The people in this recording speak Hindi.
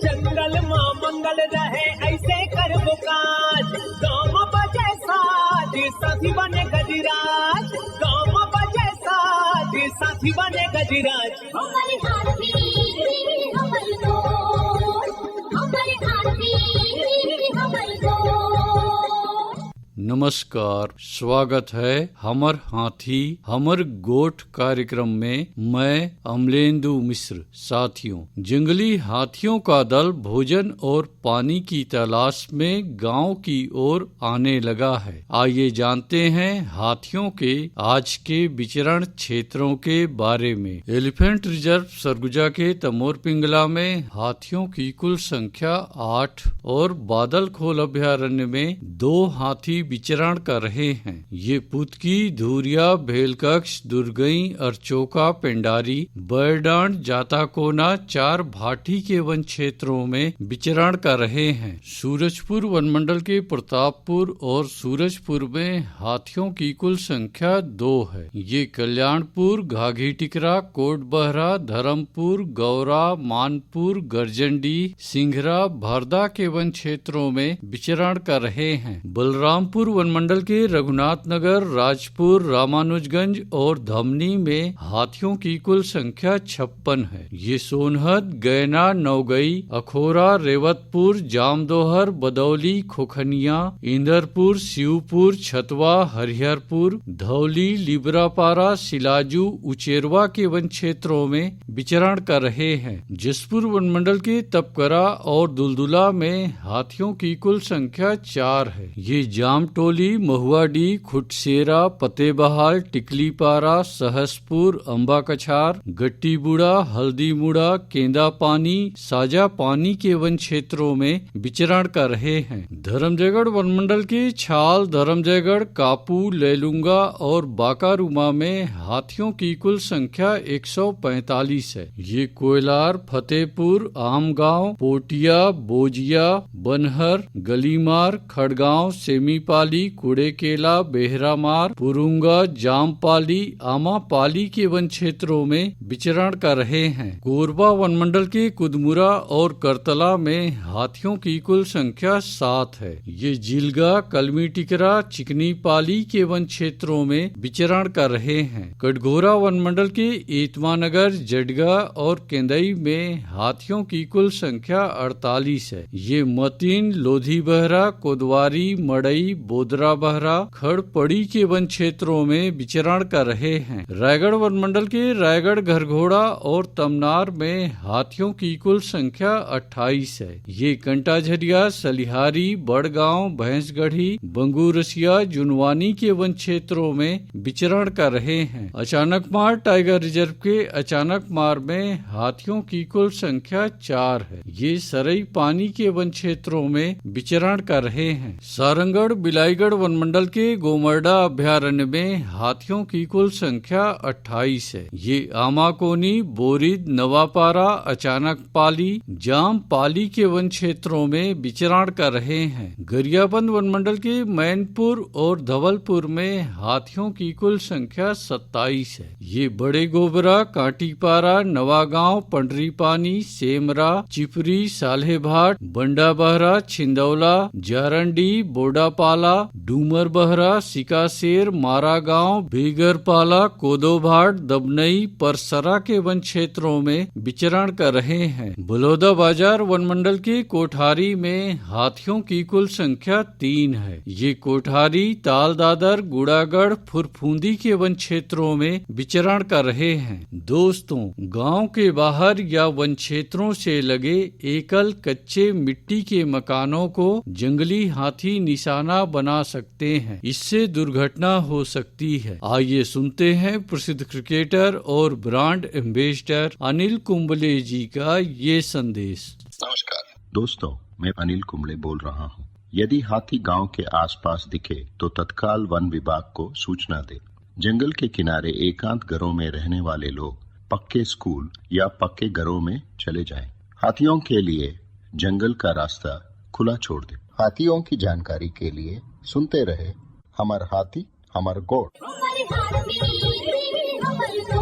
जंगल मां मंगल रहे ऐसे कर काज, गाँव बजे साज साथी बने गजराज, गाँव बजे साज साथी बने गजराज। हमारे हाथी हमारे दोस्त, हमारे हाथी हमारे दोस्त। नमस्कार, स्वागत है हमर हाथी हमर गोठ कार्यक्रम में। मैं अमलेंदु मिश्र। साथियों, जंगली हाथियों का दल भोजन और पानी की तलाश में गांव की ओर आने लगा है। आइए जानते हैं हाथियों के आज के विचरण क्षेत्रों के बारे में। एलिफेंट रिजर्व सरगुजा के तमोर पिंगला में हाथियों की कुल संख्या 8 और बादल खोल अभ्यारण्य में 2 हाथी विचरण कर रहे हैं। ये पुतकी, धूरिया, भेलकक्ष, दुर्गई, अरचोका, पेंडारी, बैरडांड, जाताकोना 4 भाटी के वन क्षेत्रों में विचरण कर रहे हैं। सूरजपुर वनमंडल के प्रतापपुर और सूरजपुर में हाथियों की कुल संख्या 2 है। ये कल्याणपुर, घाघी टिकरा, कोटबहरा, धर्मपुर, गौरा, मानपुर, गर्जंडी, सिंघरा, भरदा के वन क्षेत्रों में विचरण कर रहे हैं। बलरामपुर वनमंडल के रघुनाथ नगर, राजपुर, रामानुजगंज और धमनी में हाथियों की कुल संख्या 56 है। ये सोनहद, गैना, नौगई, अखोरा, रेवतपुर, जामदोहर, बदौली, खोखनिया, इंदरपुर, शिवपुर, छतवा, हरिहरपुर, धौली, लिबरापारा, सिलाजू, उचेरवा के वन क्षेत्रों में विचरण कर रहे हैं। जसपुर वनमंडल के तपकरा और दुलदुला में हाथियों की कुल संख्या 4 है। ये जामटोली, महुआडी, खुटसेरा, फतेहबहार, टिकलीपारा, सहसपुर, अंबा कछार, गट्टीबुड़ा, हल्दीमुड़ा, केंदापानी, साजा पानी के वन क्षेत्रों में विचरण कर रहे हैं। धर्मजयगढ़ वनमंडल के छाल, धर्मजयगढ़, कापू, लेलुंगा और बाकारुमा में हाथियों की कुल संख्या 145 है। ये कोयलार, फतेहपुर, आमगांव, पोटिया, बोजिया, बनहर, गलीमार, खड़गांव, सेमीपाली, कुड़ेकेला, बेहरामार, पुरुंगा, जामपाली, आमापाली के वन क्षेत्रों में विचरण कर रहे हैं। कोरबा वनमंडल के कुदमुरा और करतला में हाथियों की कुल संख्या 7 है। ये जिलगा, कलमी टिकरा, चिकनी पाली के वन क्षेत्रों में विचरण कर रहे हैं। कटघोरा वनमंडल के एतमानगर, जडगा और केंदई में हाथियों की कुल संख्या 48 है। ये मतीन, लोधी बहरा, कोदवारी, मड़ई, बोदरा बहरा, खड़पड़ी के वन क्षेत्रों में विचरण कर रहे हैं। रायगढ़ वनमंडल के रायगढ़, घरघोड़ा और तमनार में हाथियों की कुल संख्या 28 है। ये कंटाझरिया, सलिहारी, बड़गांव, भैंसगढ़ी, बंगूरसिया, जुनवानी के वन क्षेत्रों में विचरण कर रहे हैं। अचानकमार टाइगर रिजर्व के अचानकमार में हाथियों की कुल संख्या 4 है। ये सरई पानी के वन क्षेत्रों में विचरण कर रहे हैं। सारंगढ़, बिलाईगढ़ वनमंडल के गोमरडा अभ्यारण्य में हाथियों की कुल संख्या 28 है। ये आमाकोनी, बोरिद, नवापारा, अचानकपाली, जामपाली के वन क्षेत्रों में विचरण कर रहे हैं। गरियाबंद वनमंडल के मैनपुर और धवलपुर में हाथियों की कुल संख्या 27 है। ये बड़े गोबरा, कांटीपारा, नवागांव, पंडरीपानी, सेमरा, चिपरी, साल्हेभाट, बंडाबहरा, छिंदौला, जारंडी, बोडापाला, डूमर बहरा, सिकासेर, मारागांव, बेगरपाला, कोदोभाट, दबनई, परसरा के वन क्षेत्रों में विचरण कर रहे हैं। बलौदा बाजार वनमंडल के कोठारी में हाथियों की कुल संख्या 3 है। ये कोठारी, तालदादर, गुड़ागढ़, फुरफूंदी के वन क्षेत्रों में विचरण कर रहे हैं। दोस्तों, गांव के बाहर या वन क्षेत्रों से लगे एकल कच्चे मिट्टी के मकानों को जंगली हाथी निशाना बना सकते हैं। इससे दुर्घटना हो सकती है। आइए सुनते हैं प्रसिद्ध क्रिकेटर और ब्रांड एम्बेसडर अनिल कुंबले जी का ये संदेश। नमस्कार दोस्तों, मैं अनिल कुंबले बोल रहा हूँ। यदि हाथी गांव के आसपास दिखे तो तत्काल वन विभाग को सूचना दे। जंगल के किनारे एकांत घरों में रहने वाले लोग पक्के स्कूल या पक्के घरों में चले जाएं। हाथियों के लिए जंगल का रास्ता खुला छोड़ दे। हाथियों की जानकारी के लिए सुनते रहे हमार हाथी हमर गोठ। हमर हाथी हमर